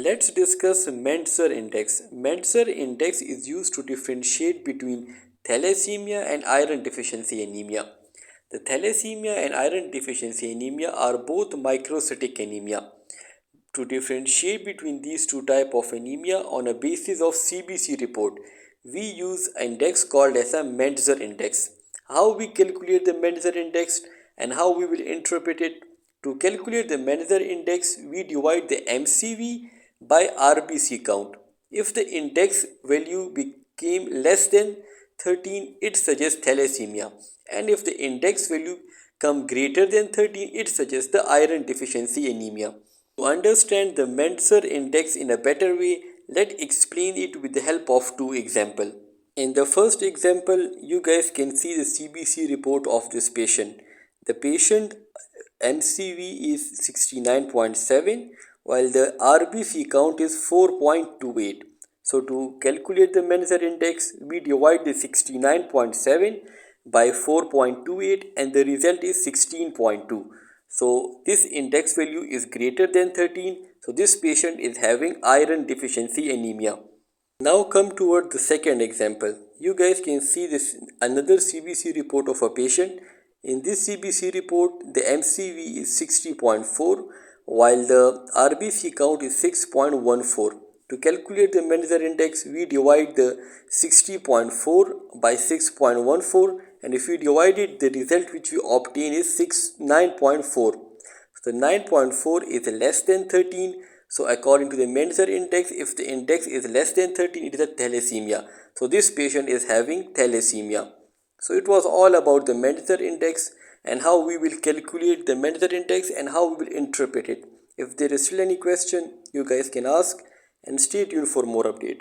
Let's discuss Mentzer index. Mentzer index is used to differentiate between thalassemia and iron deficiency anemia. The thalassemia and iron deficiency anemia are both microcytic anemia. To differentiate between these two types of anemia on a basis of CBC report, we use an index called as a Mentzer index. How we calculate the Mentzer index and how we will interpret it. To calculate the Mentzer index, we divide the MCV by RBC count. If the index value became less than 13, it suggests thalassemia, and if the index value come greater than 13, it suggests the iron deficiency anemia. To understand the Mentzer index in a better way, let's explain it with the help of two examples. In the first example, you guys can see the CBC report of this patient. The patient MCV is 69.7 while the RBC count is 4.28. So to calculate the Mentzer index, we divide the 69.7 by 4.28 and the result is 16.2. So this index value is greater than 13. So this patient is having iron deficiency anemia. Now come toward the second example. You guys can see this another CBC report of a patient. In this CBC report, the MCV is 60.4 while the RBC count is 6.14. To calculate the Mentzer index, we divide the 60.4 by 6.14, and if we divide it, the result which we obtain is 9.4. So the 9.4 is less than 13. So according to the Mentzer index, if the index is less than 13, it is a thalassemia. So this patient is having thalassemia. So it was all about the Mentzer index and how we will calculate the Mentzer index and how we will interpret it. If there is still any question, you guys can ask, and stay tuned for more update.